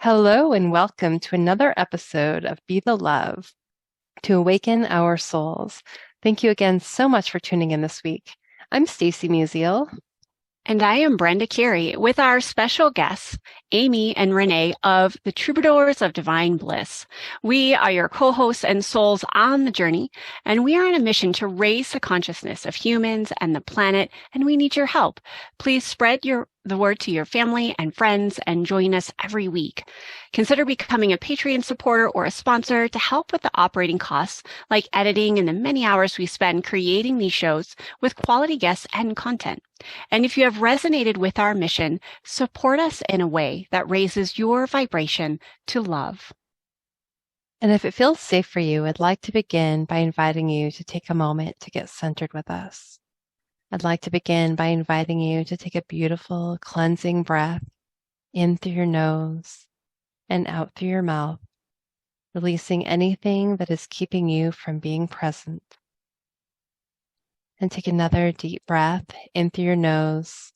Hello and welcome to another episode of Be the Love to Awaken Our Souls. Thank you again so much for tuning in this week. I'm Stacy Musial. And I am Brenda Carey with our special guests, Amy and Renee of the Troubadours of Divine Bliss. We are your co-hosts and souls on the journey, and we are on a mission to raise the consciousness of humans and the planet, and we need your help. Please spread the word to your family and friends and join us every week. Consider becoming a Patreon supporter or a sponsor to help with the operating costs, like editing and the many hours we spend creating these shows with quality guests and content. And if you have resonated with our mission, support us in a way that raises your vibration to love. And if it feels safe for you, I'd like to begin by inviting you to take a moment to get centered with us. I'd like to begin by inviting you to take a beautiful cleansing breath in through your nose and out through your mouth, releasing anything that is keeping you from being present. And take another deep breath in through your nose,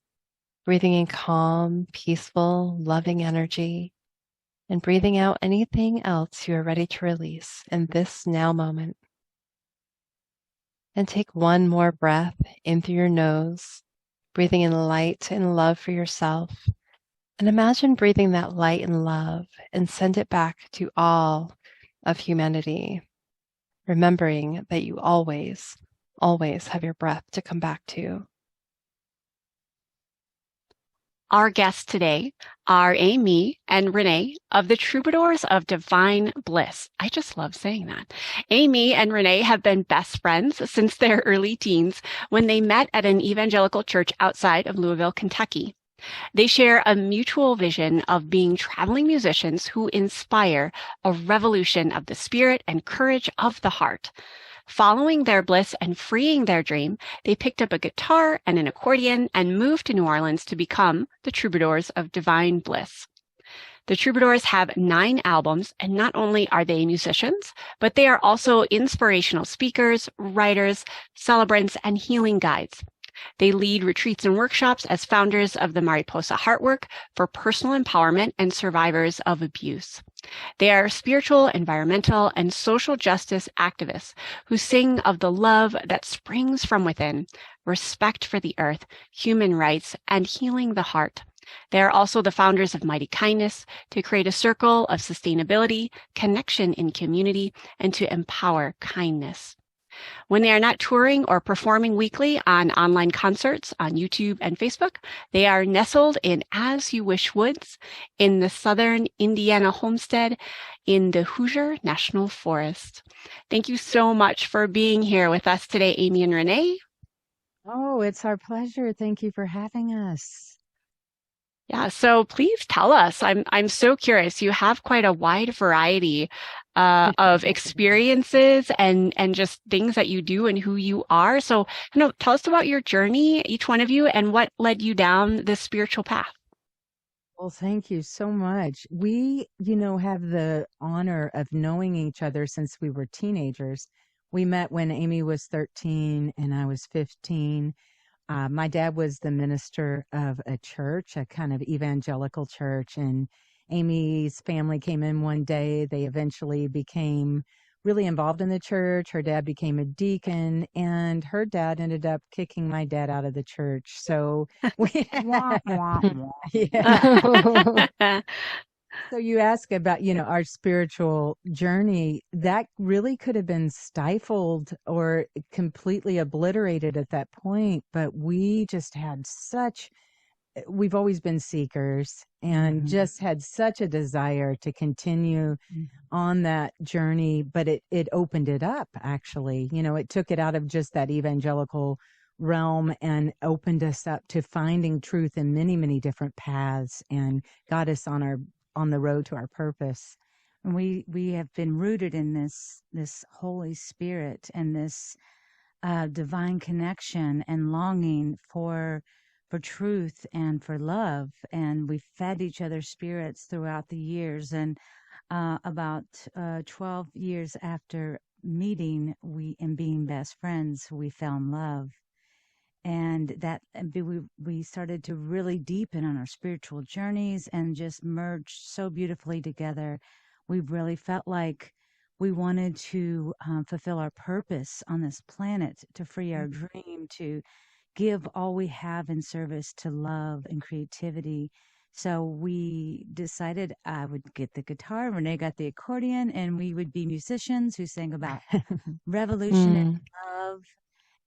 breathing in calm, peaceful, loving energy, and breathing out anything else you are ready to release in this now moment. And take one more breath in through your nose, breathing in light and love for yourself. And imagine breathing that light and love and send it back to all of humanity, remembering that you always have your breath to come back to. Our guests today are Amy and Renee of the Troubadours of Divine Bliss. I just love saying that. Amy and Renee have been best friends since their early teens when they met at an evangelical church outside of Louisville, Kentucky. They share a mutual vision of being traveling musicians who inspire a revolution of the spirit and courage of the heart. Following their bliss and freeing their dream, they picked up a guitar and an accordion and moved to New Orleans to become the Troubadours of Divine Bliss. The Troubadours have 9 albums, and not only are they musicians, but they are also inspirational speakers, writers, celebrants, and healing guides. They lead retreats and workshops as founders of the Mariposa Heartwork for personal empowerment and survivors of abuse. They are spiritual, environmental, and social justice activists who sing of the love that springs from within, respect for the earth, human rights, and healing the heart. They are also the founders of Mighty Kindness to create a circle of sustainability, connection in community, and to empower kindness. When they are not touring or performing weekly on online concerts on YouTube and Facebook, they are nestled in As You Wish Woods in the southern Indiana homestead in the Hoosier National Forest. Thank you so much for being here with us today, Amy and Renee. Oh, it's our pleasure. Thank you for having us. Yeah, so please tell us. I'm so curious. You have quite a wide variety of experiences and just things that you do and who you are. So, tell us about your journey, each one of you, and what led you down this spiritual path. Well, thank you so much. We, have the honor of knowing each other since we were teenagers. We met when Amy was 13 and I was 15. My dad was the minister of a church, a kind of evangelical church, and Amy's family came in one day. They eventually became really involved in the church. Her dad became a deacon, and her dad ended up kicking my dad out of the church. So we, Wah, wah, wah. yeah. So you ask about, our spiritual journey, that really could have been stifled or completely obliterated at that point. But we just had we've always been seekers and just had such a desire to continue on that journey. But it opened it up, actually. It took it out of just that evangelical realm and opened us up to finding truth in many, many different paths and got us on the road to our purpose. And we have been rooted in this Holy Spirit and this divine connection and longing for truth and for love. And we fed each other's spirits throughout the years. And about 12 years after meeting and being best friends, we fell in love. that we started to really deepen on our spiritual journeys and just merge so beautifully together. We really felt like we wanted to fulfill our purpose on this planet, to free our dream, to give all we have in service to love and creativity. So we decided I would get the guitar, Renee got the accordion, and we would be musicians who sang about revolution and love,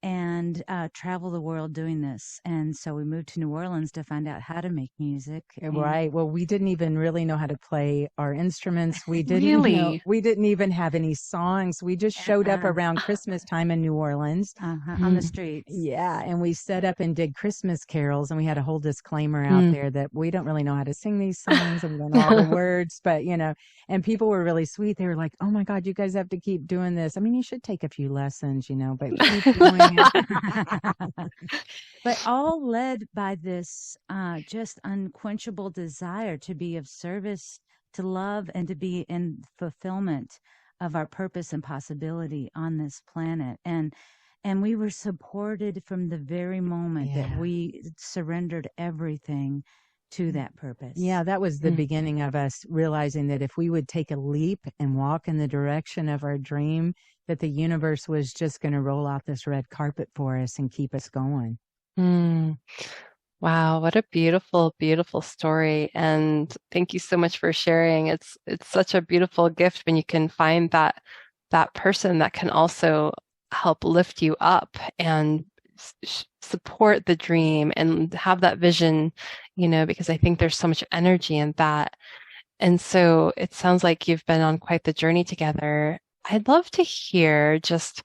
and travel the world doing this. And so we moved to New Orleans to find out how to make music. Right. Well, we didn't even really know how to play our instruments. We Really? we didn't even have any songs. We just showed up around Christmas time in New Orleans on the streets. Yeah. And we set up and did Christmas carols, and we had a whole disclaimer out there that we don't really know how to sing these songs and we don't know all the words, but and people were really sweet. They were like, "Oh my God, you guys have to keep doing this. I mean, you should take a few lessons, but keep doing it." But all led by this just unquenchable desire to be of service, to love, and to be in fulfillment of our purpose and possibility on this planet. And we were supported from the very moment that we surrendered everything to that purpose. Yeah, that was the beginning of us realizing that if we would take a leap and walk in the direction of our dream, that the universe was just going to roll out this red carpet for us and keep us going. Wow, what a beautiful, beautiful story. And thank you so much for sharing. It's such a beautiful gift when you can find that person that can also help lift you up and support the dream and have that vision, because I think there's so much energy in that. And so it sounds like you've been on quite the journey together. I'd love to hear just,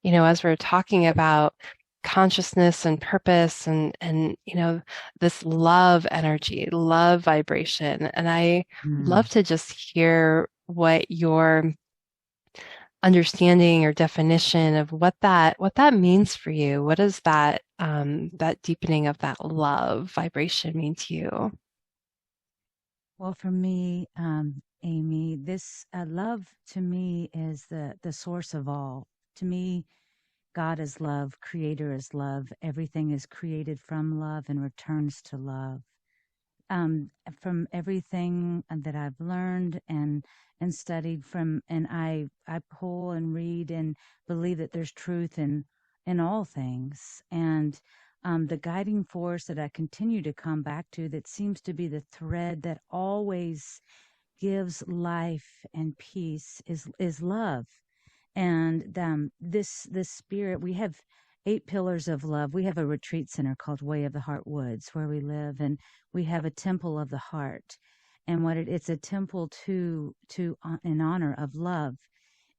as we're talking about consciousness and purpose and this love energy, love vibration. And I love to just hear what your understanding or definition of what that means for you. What does that deepening of that love vibration mean to you? Well, for me, Amy, this love to me is the source of all. To me, God is love, Creator is love. Everything is created from love and returns to love. From everything that I've learned and studied from, and I pull and read and believe that there's truth in all things. And the guiding force that I continue to come back to, that seems to be the thread that always gives life and peace, is love. And this spirit, we have 8 pillars of love. We have a retreat center called Way of the Heart Woods where we live, and we have a temple of the heart. And it's a temple to in honor of love.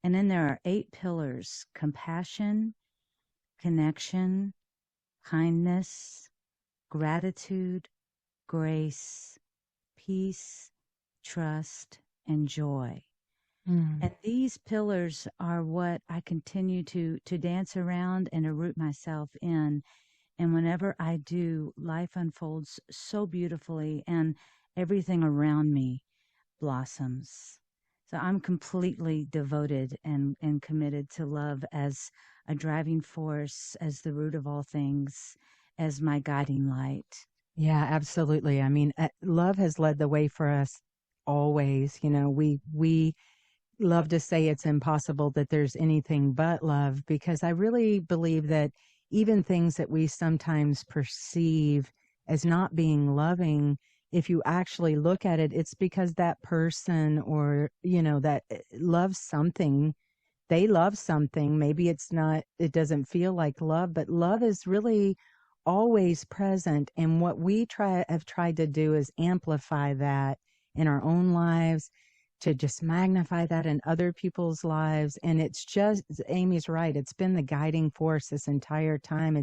And then there are 8 pillars: compassion, connection, kindness, gratitude, grace, peace, trust, and joy. And these pillars are what I continue to dance around and to root myself in. And whenever I do, life unfolds so beautifully and everything around me blossoms. So I'm completely devoted and committed to love as a driving force, as the root of all things, as my guiding light. Yeah, absolutely. I mean, love has led the way for us always. We love to say it's impossible that there's anything but love, because I really believe that even things that we sometimes perceive as not being loving, if you actually look at it, it's because that person or, that loves something, they love something. Maybe it doesn't feel like love, but love is really always present. And what we have tried to do is amplify that in our own lives, to just magnify that in other people's lives. And it's just, Amy's right, it's been the guiding force this entire time.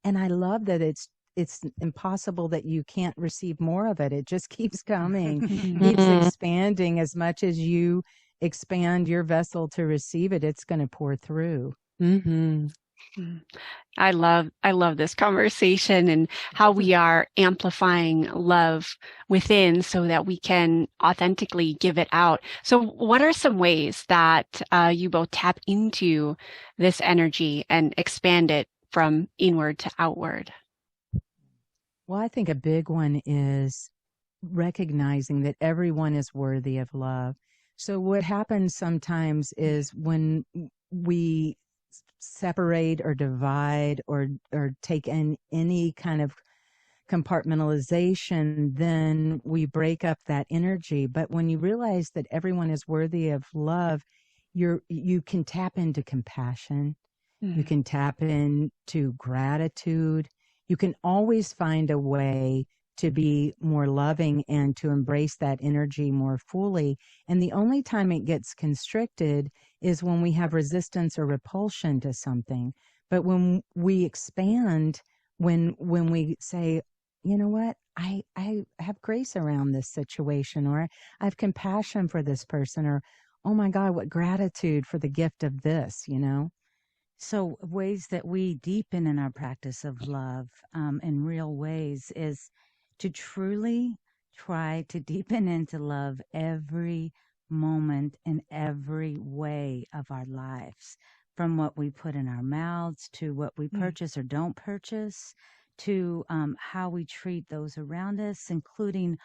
And I love that it's impossible that you can't receive more of it. It just keeps coming, keeps expanding. As much as you expand your vessel to receive it, it's going to pour through. I love this conversation and how we are amplifying love within so that we can authentically give it out. So what are some ways that you both tap into this energy and expand it from inward to outward? Well, I think a big one is recognizing that everyone is worthy of love. So what happens sometimes is when we separate or divide or take in any kind of compartmentalization, then we break up that energy. But when you realize that everyone is worthy of love, you can tap into compassion. You can tap into gratitude. You can always find a way to be more loving and to embrace that energy more fully. And the only time it gets constricted is when we have resistance or repulsion to something. But when we expand, when we say, you know what, I have grace around this situation, or I have compassion for this person, or, oh my God, what gratitude for the gift of this, you know? So, ways that we deepen in our practice of love in real ways is to truly try to deepen into love every moment in every way of our lives, from what we put in our mouths to what we purchase or don't purchase, to how we treat those around us, including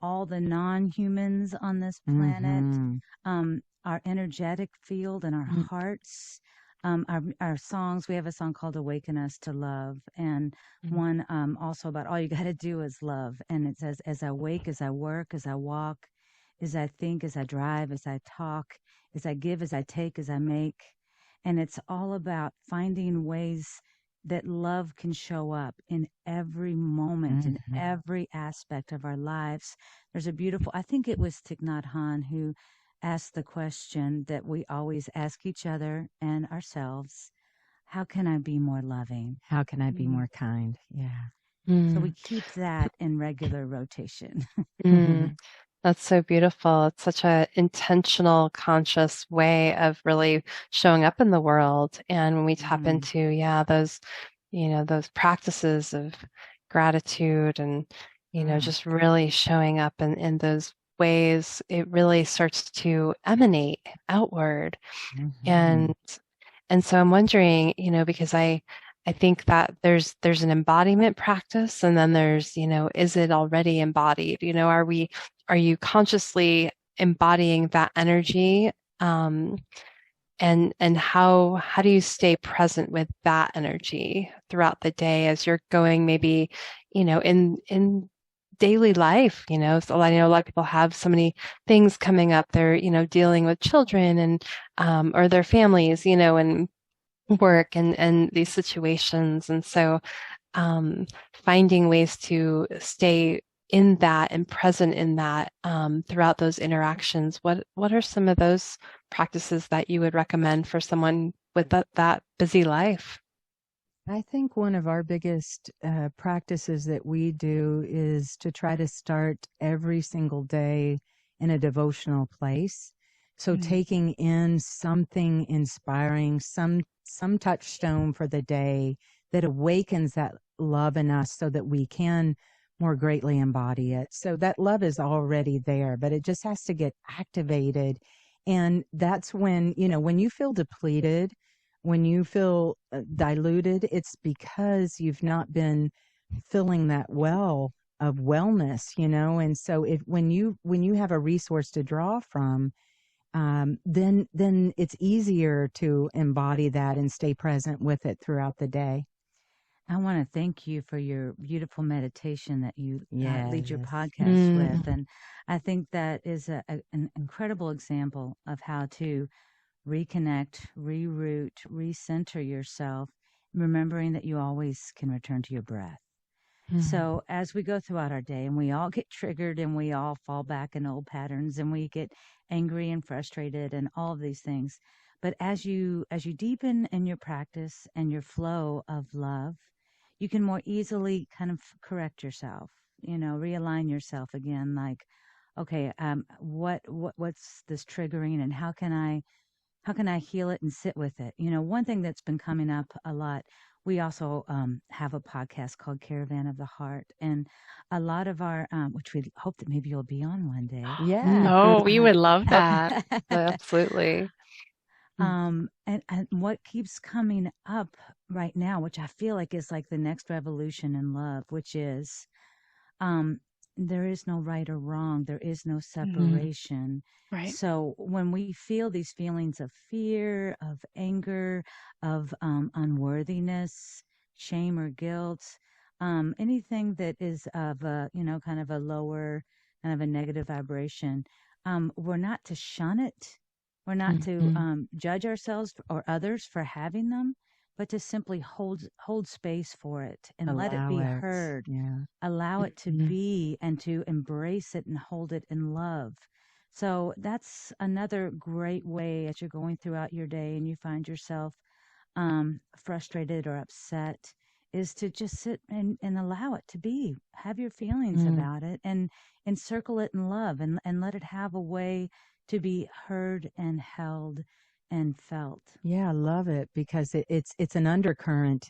all the non-humans on this planet, our energetic field and our hearts, our songs. We have a song called Awaken Us to Love, and one also about all you got to do is love. And it says, as I wake, as I work, as I walk, as I think, as I drive, as I talk, as I give, as I take, as I make. And it's all about finding ways that love can show up in every moment, in every aspect of our lives. There's a beautiful, I think it was Thich Nhat Hanh who asked the question that we always ask each other and ourselves: how can I be more loving? How can I be more kind? Yeah. So we keep that in regular rotation. That's so beautiful. It's such an intentional, conscious way of really showing up in the world. And when we tap into, those, those practices of gratitude and, just really showing up in those ways, it really starts to emanate outward. And so I'm wondering, because I think that there's an embodiment practice, and then there's, is it already embodied? Are you consciously embodying that energy? And how do you stay present with that energy throughout the day as you're going, maybe, in daily life? So I know a lot of people have so many things coming up. They're, dealing with children and or their families, and work and these situations. And so finding ways to stay in that and present in that throughout those interactions. What are some of those practices that you would recommend for someone with that busy life? I think one of our biggest practices that we do is to try to start every single day in a devotional place. So taking in something inspiring, some touchstone for the day that awakens that love in us so that we can more greatly embody it. So that love is already there, but it just has to get activated. And that's when, when you feel depleted, when you feel diluted, it's because you've not been filling that well of wellness, and so when you have a resource to draw from, then it's easier to embody that and stay present with it throughout the day. I want to thank you for your beautiful meditation that you lead your podcast with. And I think that is an incredible example of how to reconnect, reroute, recenter yourself, remembering that you always can return to your breath. So as we go throughout our day, and we all get triggered and we all fall back in old patterns and we get angry and frustrated and all of these things. But as you deepen in your practice and your flow of love, you can more easily kind of correct yourself, realign yourself again. Like, okay, what's this triggering, and how can I heal it and sit with it? One thing that's been coming up a lot, we also have a podcast called Caravan of the Heart, and a lot of our, which we hope that maybe you'll be on one day. Yeah. No, we would love that. Absolutely. And what keeps coming up right now, which I feel like is like the next revolution in love, which is, um, there is no right or wrong. There is no separation. Right. So when we feel these feelings of fear, of anger, of unworthiness, shame or guilt, anything that is of a, kind of a lower, kind of a negative vibration, we're not to shun it. We're not to judge ourselves or others for having them, but to simply hold space for it and let it be heard. Yeah. Allow it to be and to embrace it and hold it in love. So that's another great way as you're going throughout your day and you find yourself frustrated or upset, is to just sit and allow it to be. Have your feelings about it and encircle it in love and let it have a way to be heard and held and felt. Yeah, I love it because it's an undercurrent.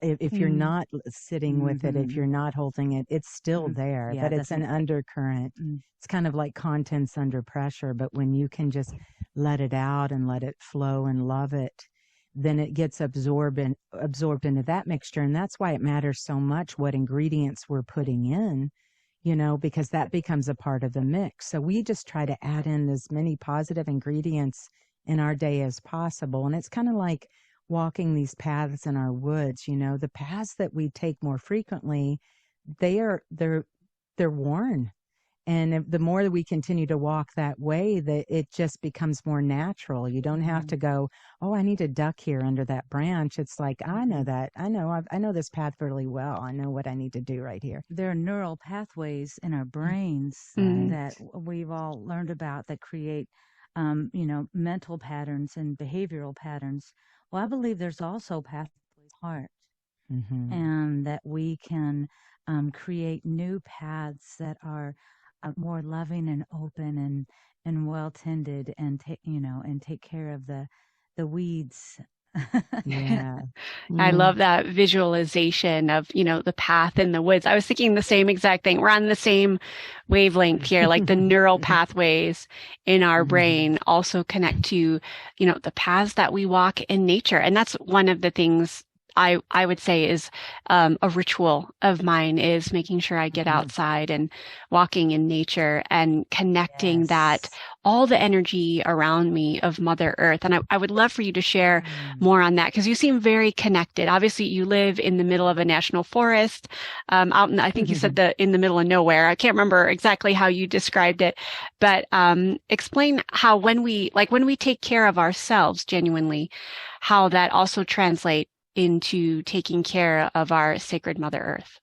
If you're not sitting with it, if you're not holding it, it's still there, Yeah, but it's an undercurrent. It's kind of like contents under pressure, but when you can just let it out and let it flow and love it, then it gets absorbed into that mixture. And that's why it matters so much what ingredients we're putting in, because that becomes a part of the mix. So we just try to add in as many positive ingredients in our day as possible. And it's kind of like walking these paths in our woods, the paths that we take more frequently, they're worn. And the more that we continue to walk that way, that it just becomes more natural. You don't have to go, oh, I need to duck here under that branch. It's like, I know that. I know this path really well. I know what I need to do right here. There are neural pathways in our brains that we've all learned about that create, mental patterns and behavioral patterns. Well, I believe there's also pathways in the heart, and that we can create new paths that are more loving and open and well tended and take care of the weeds. Yeah. I love that visualization of, the path in the woods. I was thinking the same exact thing. We're on the same wavelength here, like the neural pathways in our brain also connect to, the paths that we walk in nature. And that's one of the things I would say is a ritual of mine, is making sure I get outside and walking in nature and connecting that all the energy around me of Mother Earth. And I would love for you to share more on that, because you seem very connected. Obviously, you live in the middle of a national forest, out in, I think you said in the middle of nowhere. I can't remember exactly how you described it, but explain how when we take care of ourselves genuinely, how that also translates into taking care of our sacred Mother Earth.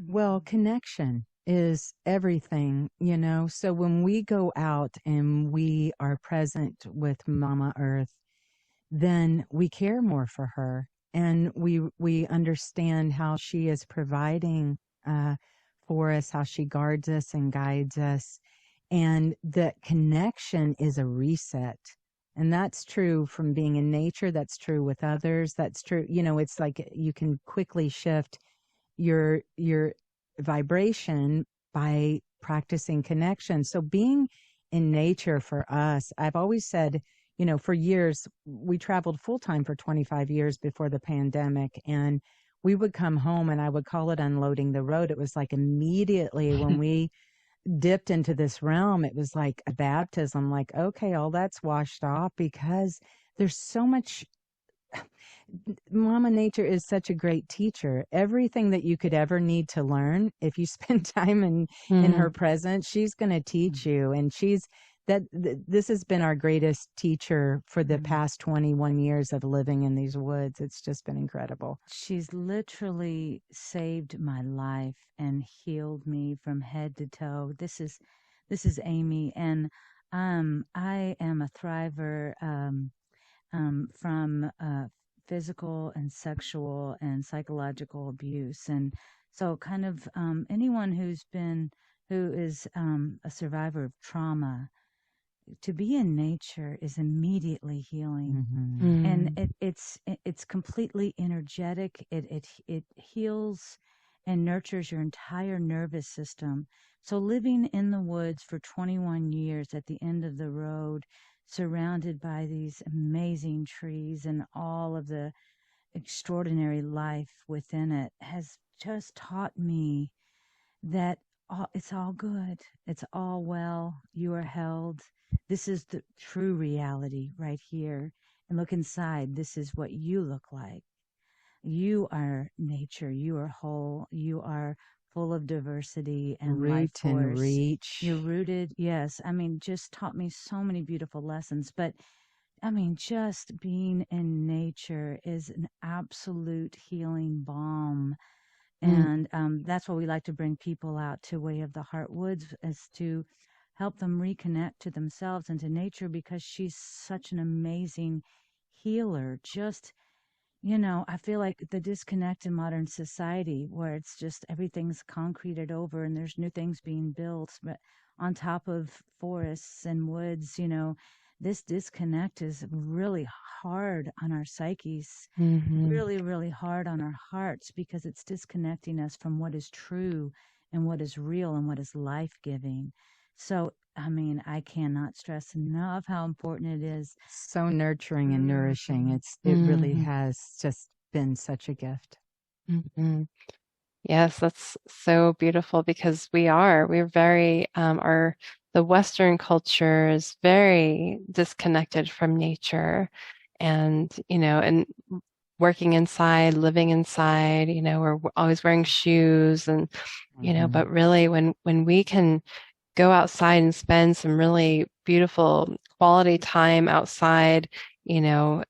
Well, connection is everything, So when we go out and we are present with Mama Earth, then we care more for her, and we understand how she is providing for us, how she guards us and guides us, and that connection is a reset. And that's true from being in nature. That's true with others. That's true. It's like you can quickly shift your vibration by practicing connection. So being in nature for us, I've always said, for years, we traveled full time for 25 years before the pandemic, and we would come home and I would call it unloading the road. It was like immediately when we dipped into this realm, it was like a baptism, like, okay, all that's washed off, because there's so much. Mama Nature is such a great teacher. Everything that you could ever need to learn, if you spend time in her presence, she's going to teach you. And this has been our greatest teacher for the past 21 years of living in these woods. It's just been incredible. She's literally saved my life and healed me from head to toe. This is Amy, and I am a thriver from physical and sexual and psychological abuse. And so kind of anyone who is a survivor of trauma, to be in nature is immediately healing. And it's completely energetic. It heals and nurtures your entire nervous system. So living in the woods for 21 years at the end of the road, surrounded by these amazing trees and all of the extraordinary life within it, has just taught me that it's all good. It's all well. You are held. This is the true reality right here. And look inside. This is what you look like. You are nature. You are whole. You are full of diversity and life Root and force. reach. You're rooted. Yes. I mean, just taught me so many beautiful lessons. But I mean, just being in nature is an absolute healing balm. And that's why we like to bring people out to Way of the Heart Woods, is to help them reconnect to themselves and to nature, because she's such an amazing healer. Just, I feel like the disconnect in modern society, where it's just everything's concreted over and there's new things being built, but on top of forests and woods, this disconnect is really hard on our psyches, really, really hard on our hearts, because it's disconnecting us from what is true and what is real and what is life-giving. So, I mean, I cannot stress enough how important it is. So nurturing and nourishing. It really has just been such a gift. Yes, that's so beautiful, because we're very, the Western culture is very disconnected from nature, and, and working inside, living inside, we're always wearing shoes and, but really when we can go outside and spend some really beautiful quality time outside, it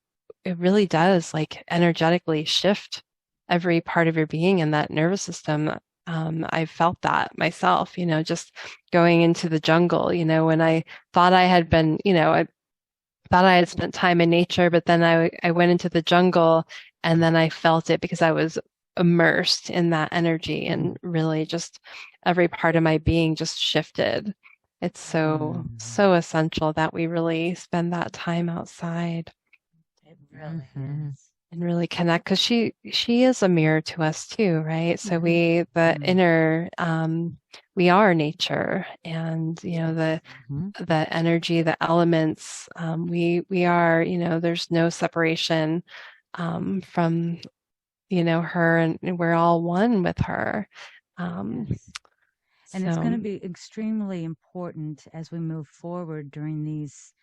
really does like energetically shift every part of your being and that nervous system. I felt that myself, just going into the jungle, when I thought I had been, I thought I had spent time in nature, but then I went into the jungle and then I felt it because I was immersed in that energy, and really just every part of my being just shifted. It's so essential that we really spend that time outside. It really is. And really connect, because she is a mirror to us too, right? So the inner, we are nature, and the energy, the elements, we are, there's no separation from her, and we're all one with her. Yes. And it's going to be extremely important as we move forward during these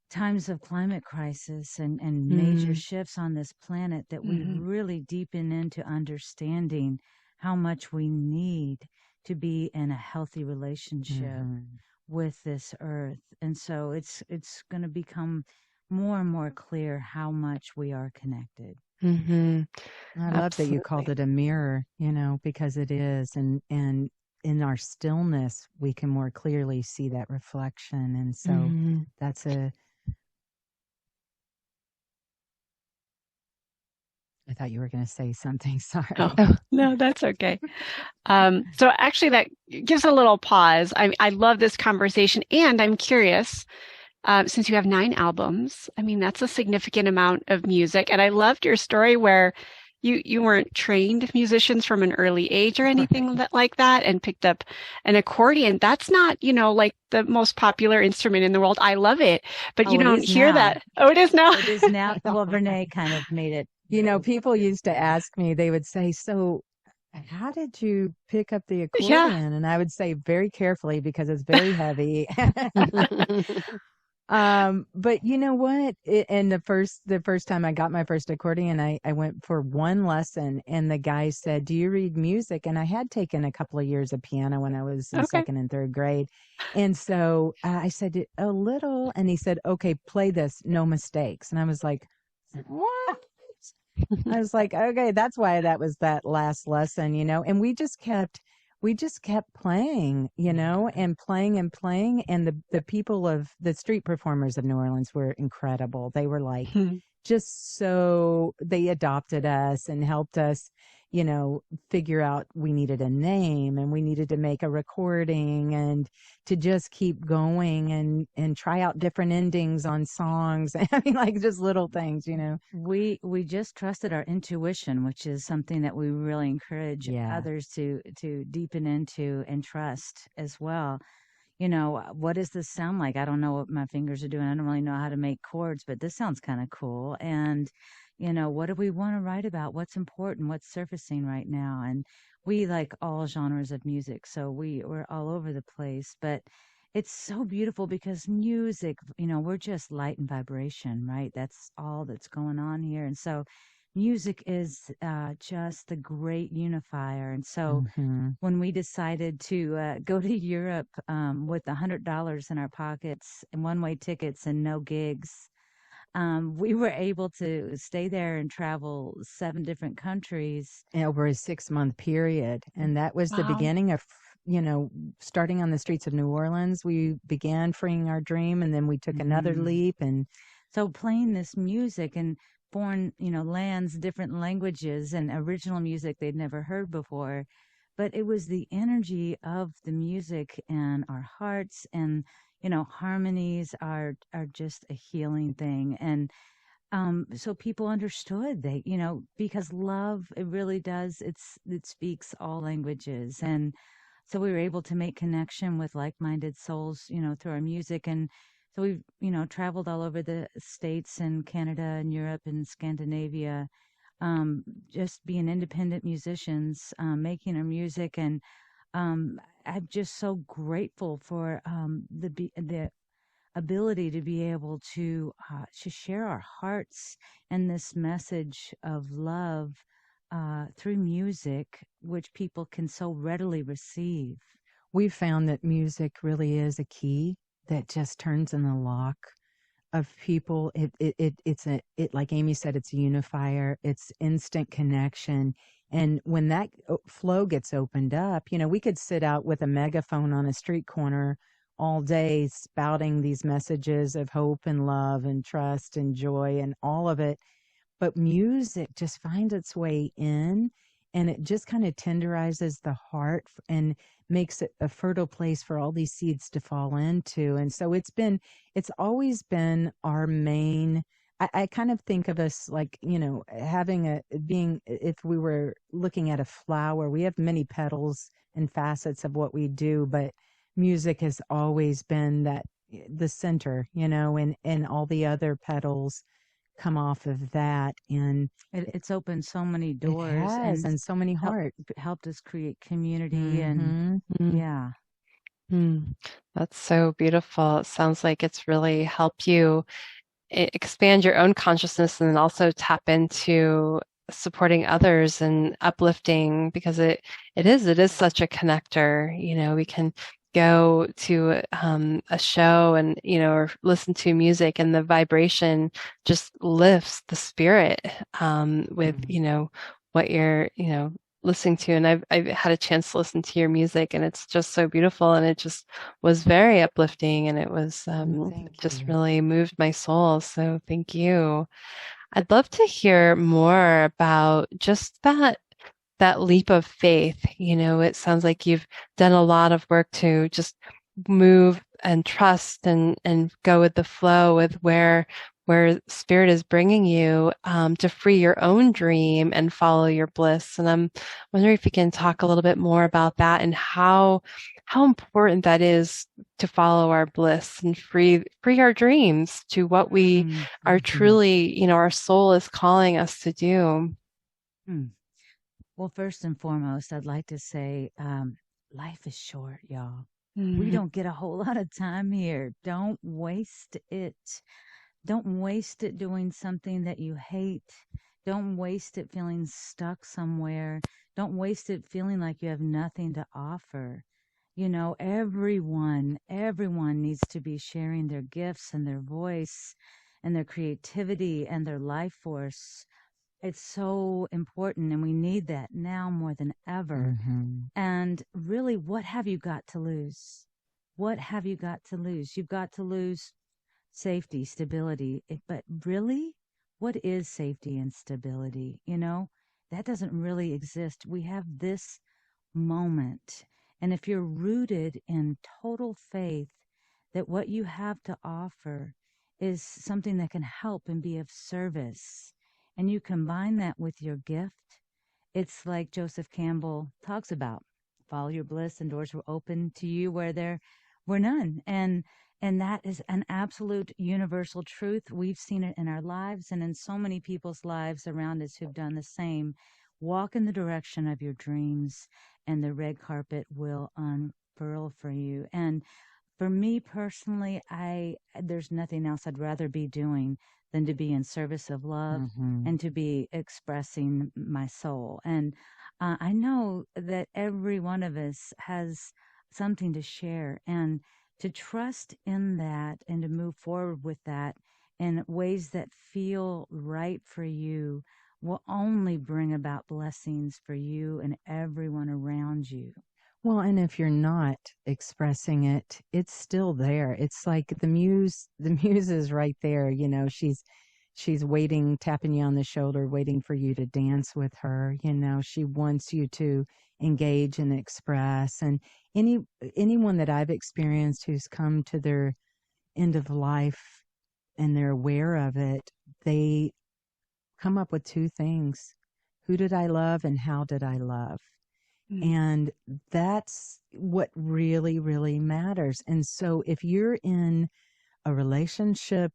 times of climate crisis and major shifts on this planet, that we really deepen into understanding how much we need to be in a healthy relationship with this earth. And so it's going to become more and more clear how much we are connected. I love that you called it a mirror, because it is. And in our stillness, we can more clearly see that reflection. And so that's I thought you were going to say something. Sorry. Oh, no, that's okay. So actually that gives a little pause. I love this conversation, and I'm curious, since you have 9 albums, I mean, that's a significant amount of music. And I loved your story where you weren't trained musicians from an early age or anything like that, and picked up an accordion. That's not, like the most popular instrument in the world. I love it, but you don't hear that. Oh, it is now. It is now. Well, Renee kind of made it. People used to ask me, they would say, so how did you pick up the accordion? And I would say, very carefully, because it's very heavy. But you know what? And the first time I got my first accordion, I went for one lesson, and the guy said, "Do you read music?" And I had taken a couple of years of piano when I was in second and third grade. And so I said, "A little." And he said, "Okay, play this, no mistakes." And I was like, "What?" I was like, "Okay, that's why that was that last lesson, And we just kept playing, and playing and playing. And the people of the street performers of New Orleans were incredible. They were like, they adopted us and helped us, figure out we needed a name and we needed to make a recording and to just keep going and try out different endings on songs. I mean, like just little things, We just trusted our intuition, which is something that we really encourage others to deepen into and trust as well. what does this sound like? I don't know what my fingers are doing. I don't really know how to make chords, but this sounds kind of cool. And, what do we want to write about? What's important? What's surfacing right now? And we like all genres of music. So we're all over the place, but it's so beautiful because music, we're just light and vibration, right? That's all that's going on here. And so music is just the great unifier. And so Mm-hmm. when we decided to go to Europe with $100 in our pockets and one-way tickets and no gigs, we were able to stay there and travel 7 different countries. Over a 6-month period. And that was the Wow. beginning of, starting on the streets of New Orleans. We began freeing our dream, and then we took another leap. And so playing this music in foreign, lands, different languages, and original music they'd never heard before. But it was the energy of the music and our hearts, and harmonies are just a healing thing. And so people understood they, because love, it really does, it speaks all languages. And so we were able to make connection with like-minded souls, through our music. And so we've, traveled all over the States and Canada and Europe and Scandinavia, just being independent musicians, making our music. And I'm just so grateful for the ability to be able to share our hearts and this message of love through music, which people can so readily receive. we've found that music really is a key that just turns in the lock of people. It like Amy said, it's a unifier. It's instant connection. And when that flow gets opened up, we could sit out with a megaphone on a street corner all day spouting these messages of hope and love and trust and joy and all of it. But music just finds its way in, and it just kind of tenderizes the heart and makes it a fertile place for all these seeds to fall into. And so it's always been our main. I kind of think of us like, if we were looking at a flower, we have many petals and facets of what we do, but music has always been the center, and all the other petals come off of that. And It's opened so many it doors has, and so many hearts. helped us create community. And Mm-hmm. yeah. That's so beautiful. It sounds like it's really helped you expand your own consciousness and then also tap into supporting others and uplifting, because it is such a connector. We can go to a show and or listen to music, and the vibration just lifts the spirit with what you're listening to. And I've had a chance to listen to your music, and it's just so beautiful, and it just was very uplifting, and it was just really moved my soul. So thank you. I'd love to hear more about just that leap of faith. It sounds like you've done a lot of work to just move and trust and go with the flow with where spirit is bringing you, to free your own dream and follow your bliss. And I'm wondering if you can talk a little bit more about that and how important that is to follow our bliss and free our dreams to what we are truly, our soul is calling us to do. Well, first and foremost, I'd like to say, life is short, y'all. We don't get a whole lot of time here. Don't waste it. Don't waste it doing something that you hate. Don't waste it feeling stuck somewhere. Don't waste it feeling like you have nothing to offer. Everyone needs to be sharing their gifts and their voice and their creativity and their life force. It's so important, and we need that now more than ever. And really, what have you got to lose? What have you got to lose? You've got to lose safety, stability. But really, what is safety and stability? That doesn't really exist. We have this moment. And if you're rooted in total faith that what you have to offer is something that can help and be of service, and you combine that with your gift, it's like Joseph Campbell talks about: follow your bliss, and doors will open to you where We're none. And that is an absolute universal truth. We've seen it in our lives and in so many people's lives around us who've done the same. Walk in the direction of your dreams, and the red carpet will unfurl for you. And for me personally, there's nothing else I'd rather be doing than to be in service of love and to be expressing my soul. And I know that every one of us has something to share, and to trust in that and to move forward with that in ways that feel right for you will only bring about blessings for you and everyone around you. Well, and if you're not expressing it, it's still there. It's like the muse is right there, she's waiting, tapping you on the shoulder, waiting for you to dance with her. She wants you to engage and express. And anyone that I've experienced who's come to their end of life and they're aware of it, they come up with two things. Who did I love and how did I love? And that's what really, really matters. And so if you're in a relationship,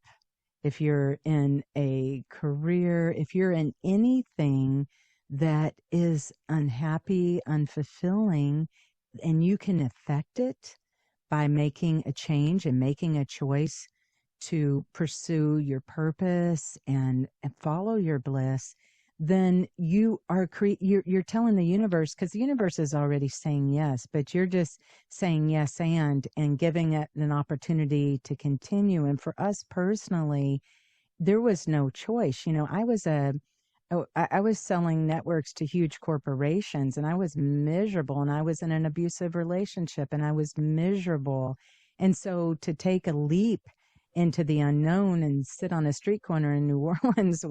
if you're in a career, if you're in anything that is unhappy, unfulfilling, and you can affect it by making a change and making a choice to pursue your purpose and follow your bliss, then you are you're telling the universe, because the universe is already saying yes, but you're just saying yes and giving it an opportunity to continue. And for us personally, there was no choice. I was selling networks to huge corporations, and I was miserable, and I was in an abusive relationship, and I was miserable. And so to take a leap into the unknown and sit on a street corner in New Orleans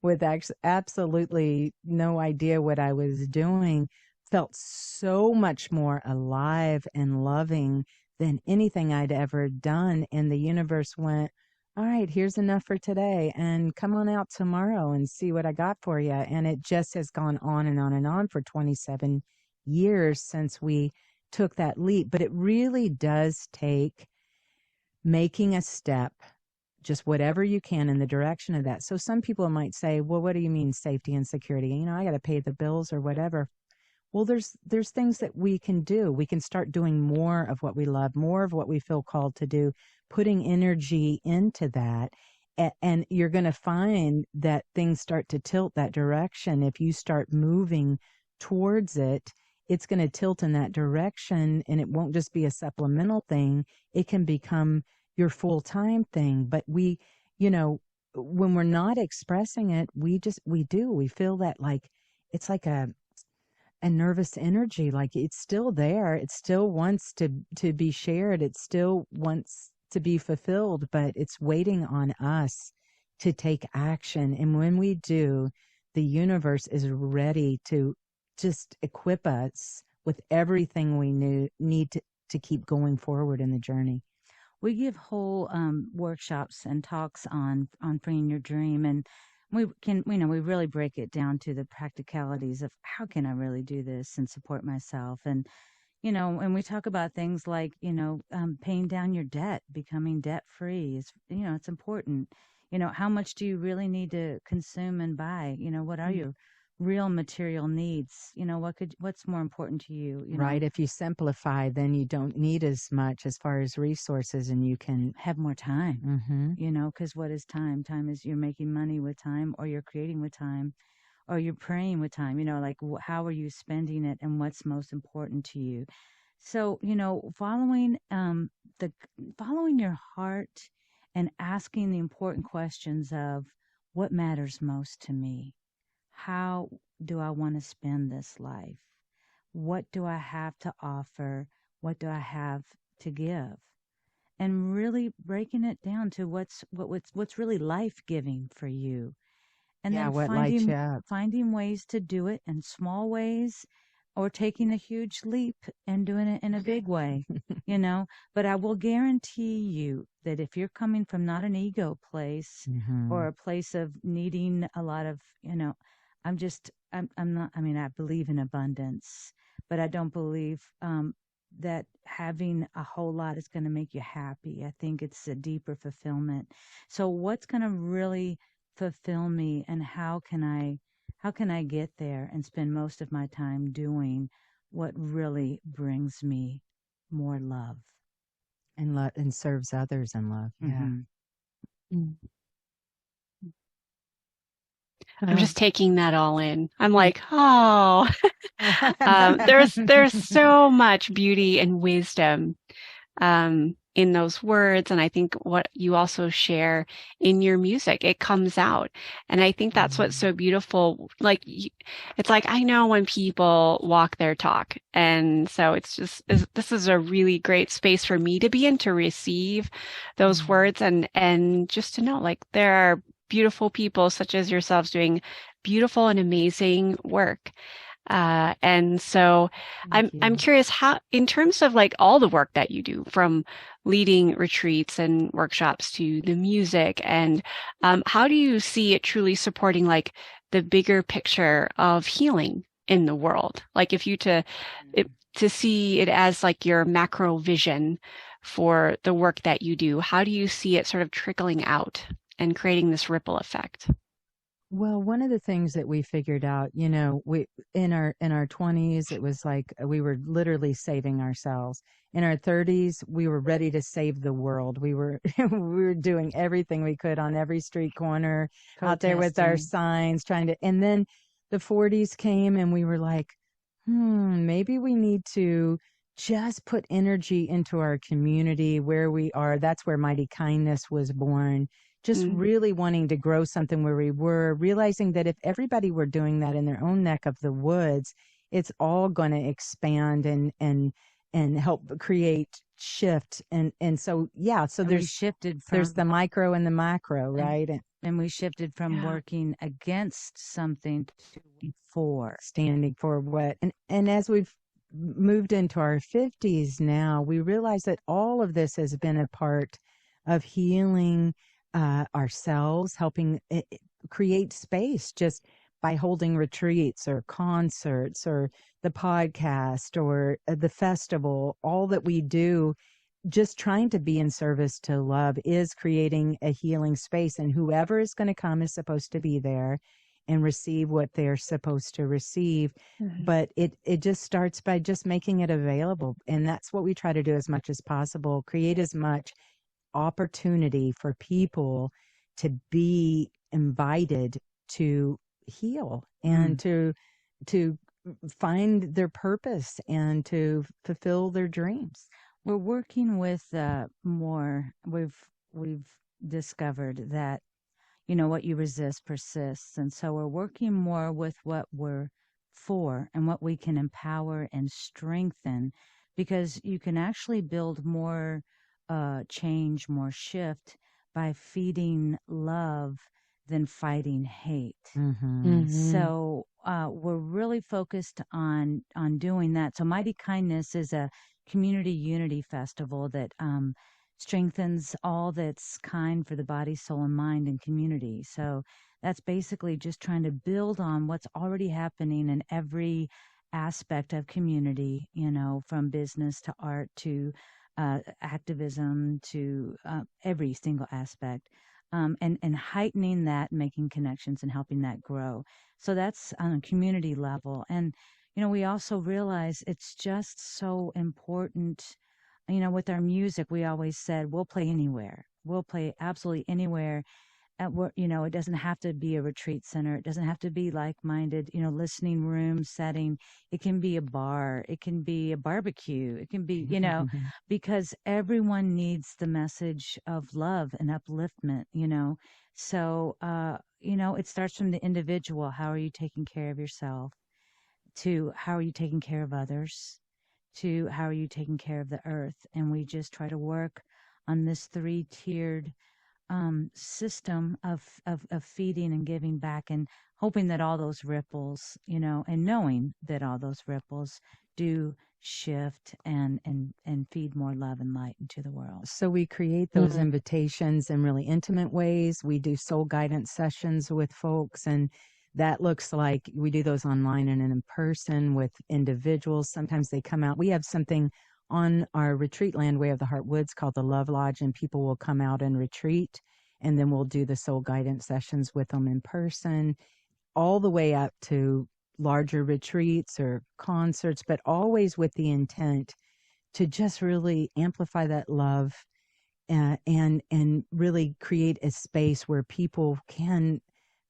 with absolutely no idea what I was doing felt so much more alive and loving than anything I'd ever done. And the universe went, all right, here's enough for today, and come on out tomorrow and see what I got for you. And it just has gone on and on and on for 27 years since we took that leap. But it really does take making a step, just whatever you can, in the direction of that. So some people might say, well, what do you mean safety and security? I got to pay the bills or whatever. Well, there's things that we can do. We can start doing more of what we love, more of what we feel called to do, putting energy into that. And you're going to find that things start to tilt that direction. If you start moving towards it, it's going to tilt in that direction, and it won't just be a supplemental thing. It can become your full-time thing. But when we're not expressing it, we feel that like, it's like a nervous energy, like it's still there. It still wants to be shared. It still wants to be fulfilled, but it's waiting on us to take action. And when we do, the universe is ready to just equip us with everything we need to keep going forward in the journey. We give whole workshops and talks on freeing your dream, and we really break it down to the practicalities of how can I really do this and support myself. And and we talk about things like paying down your debt, becoming debt free is it's important. How much do you really need to consume and buy? What are your real material needs? What's more important to you? Right. If you simplify, then you don't need as much as far as resources, and you can have more time. Because what is time? Time is you're making money with time, or you're creating with time, or you're praying with time. Like how are you spending it, and what's most important to you? So following your heart and asking the important questions of what matters most to me. How do I want to spend this life? What do I have to offer? What do I have to give? And really breaking it down to what's really life-giving for you. And then finding ways to do it in small ways, or taking a huge leap and doing it in a big way, But I will guarantee you that if you're coming from not an ego place or a place of needing a lot of, I'm not, I believe in abundance, but I don't believe that having a whole lot is going to make you happy. I think it's a deeper fulfillment. So what's going to really fulfill me, and how can I get there and spend most of my time doing what really brings me more love and serves others in love. Yeah. Mm-hmm. I'm just taking that all in. I'm like, oh, there's so much beauty and wisdom in those words. And I think what you also share in your music, it comes out. And I think that's what's so beautiful. Like, it's like, I know when people walk their talk. And so this is a really great space for me to be in, to receive those words and just to know, like, there are beautiful people such as yourselves doing beautiful and amazing work. And so I'm curious how, in terms of like all the work that you do, from leading retreats and workshops to the music, and how do you see it truly supporting like the bigger picture of healing in the world? Like if you to see it as like your macro vision for the work that you do, how do you see it sort of trickling out and creating this ripple effect? Well, one of the things that we figured out, we in our 20s, it was like we were literally saving ourselves. In our 30s, we were ready to save the world. We were we were doing everything we could on every street corner, out there with our signs, trying to. And then the 40s came, and we were like, maybe we need to just put energy into our community where we are. That's where Mighty Kindness was born. Just really wanting to grow something where we were, realizing that if everybody were doing that in their own neck of the woods, it's all going to expand and help create shift. And so, so there's the micro and the macro, right? And we shifted from working against something to standing for what. And as we've moved into our 50s now, we realize that all of this has been a part of healing ourselves, helping create space just by holding retreats or concerts or the podcast or the festival. All that we do, just trying to be in service to love, is creating a healing space. And whoever is going to come is supposed to be there and receive what they're supposed to receive. But it just starts by just making it available. And that's what we try to do as much as possible, create as much opportunity for people to be invited to heal and to find their purpose and to fulfill their dreams. We're working with more. We've discovered that what you resist persists, and so we're working more with what we're for and what we can empower and strengthen, because you can actually build more change, more shift by feeding love than fighting hate. So we're really focused on doing that. So Mighty Kindness is a community unity festival that strengthens all that's kind for the body, soul, and mind and community. So that's basically just trying to build on what's already happening in every aspect of community, from business to art to activism to every single aspect, and heightening that, making connections and helping that grow. So that's on a community level. And, we also realize it's just so important. With our music, we always said, we'll play anywhere. We'll play absolutely anywhere. It doesn't have to be a retreat center. It doesn't have to be like-minded, listening room setting. It can be a bar. It can be a barbecue. It can be, because everyone needs the message of love and upliftment, So, it starts from the individual. How are you taking care of yourself? To how are you taking care of others? To how are you taking care of the earth? And we just try to work on this 3-tiered system of feeding and giving back, and hoping that all those ripples, and knowing that all those ripples do shift and feed more love and light into the world. So we create those invitations in really intimate ways. We do soul guidance sessions with folks, and that looks like we do those online and in person with individuals. Sometimes they come out. We have something on our retreat land, Way of the Heart Woods, called the Love Lodge, and people will come out and retreat. And then we'll do the soul guidance sessions with them in person, all the way up to larger retreats or concerts, but always with the intent to just really amplify that love, and really create a space where people can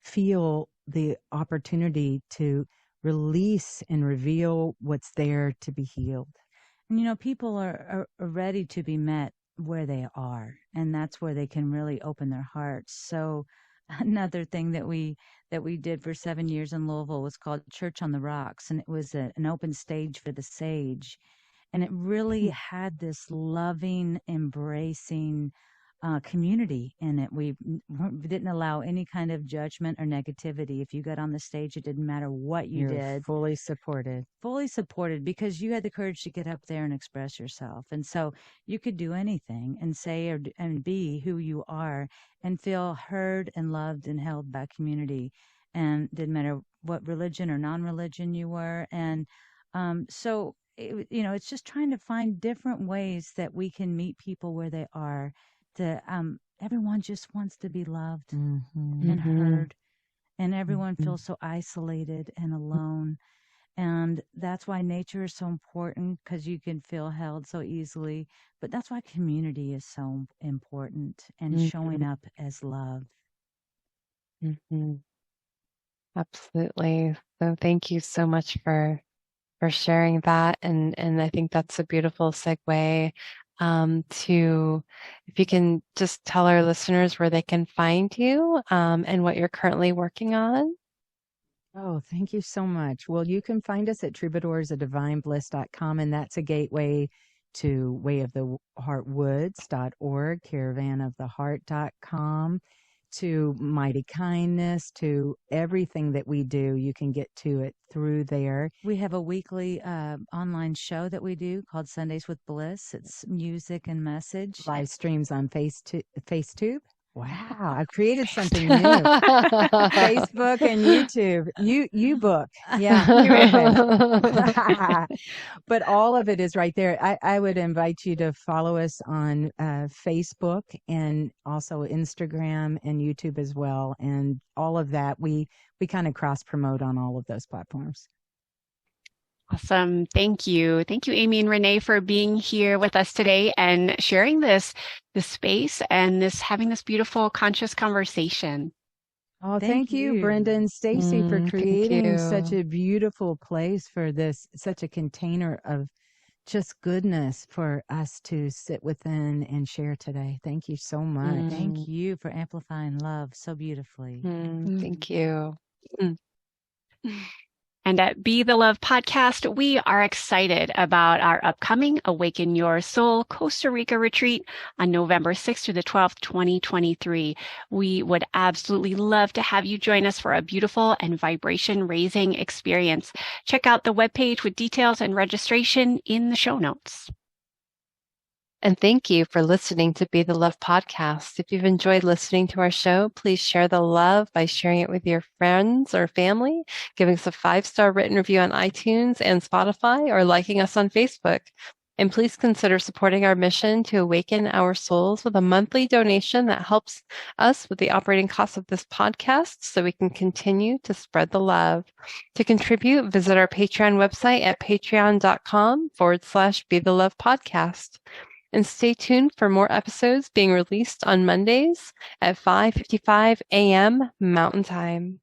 feel the opportunity to release and reveal what's there to be healed. And people are ready to be met where they are, and that's where they can really open their hearts. So another thing that we did for 7 years in Louisville was called Church on the Rocks, and it was an open stage for the sage. And it really had this loving, embracing community in it. We didn't allow any kind of judgment or negativity. If you got on the stage, it didn't matter what you did. Fully supported. Fully supported, because you had the courage to get up there and express yourself. And so you could do anything and say and be who you are and feel heard and loved and held by community. And didn't matter what religion or non-religion you were. And so it's just trying to find different ways that we can meet people where they are. Everyone just wants to be loved and heard, and everyone feels so isolated and alone. And that's why nature is so important, because you can feel held so easily. But that's why community is so important, and showing up as love. Absolutely. So thank you so much for sharing that. And I think that's a beautiful segue to, if you can just tell our listeners where they can find you and what you're currently working on. Oh, thank you so much. Well, you can find us at troubadoursofdivinebliss.com, and that's a gateway to wayoftheheartwoods.org, caravanoftheheart.com, to Mighty Kindness, to everything that we do. You can get to it through there. We have a weekly online show that we do called Sundays with Bliss. It's music and message. Live streams on FaceTube. Wow, I've created something new. Facebook and YouTube. You book. Yeah. But all of it is right there. I would invite you to follow us on Facebook and also Instagram and YouTube as well. And all of that, we kind of cross promote on all of those platforms. Awesome. Thank you. Thank you, Amy and Renee, for being here with us today and sharing this space and having this beautiful conscious conversation. Oh, thank you, Brenda and Stacy, for creating such a beautiful place for this, such a container of just goodness for us to sit within and share today. Thank you so much. Thank you for amplifying love so beautifully. Thank you. And at Be the Love podcast, we are excited about our upcoming Awaken Your Soul Costa Rica retreat on November 6th through the 12th, 2023. We would absolutely love to have you join us for a beautiful and vibration-raising experience. Check out the webpage with details and registration in the show notes. And thank you for listening to Be the Love podcast. If you've enjoyed listening to our show, please share the love by sharing it with your friends or family, giving us a 5-star written review on iTunes and Spotify, or liking us on Facebook. And please consider supporting our mission to awaken our souls with a monthly donation that helps us with the operating costs of this podcast so we can continue to spread the love. To contribute, visit our Patreon website at patreon.com/Be the Love podcast. And stay tuned for more episodes being released on Mondays at 5:55 a.m. Mountain Time.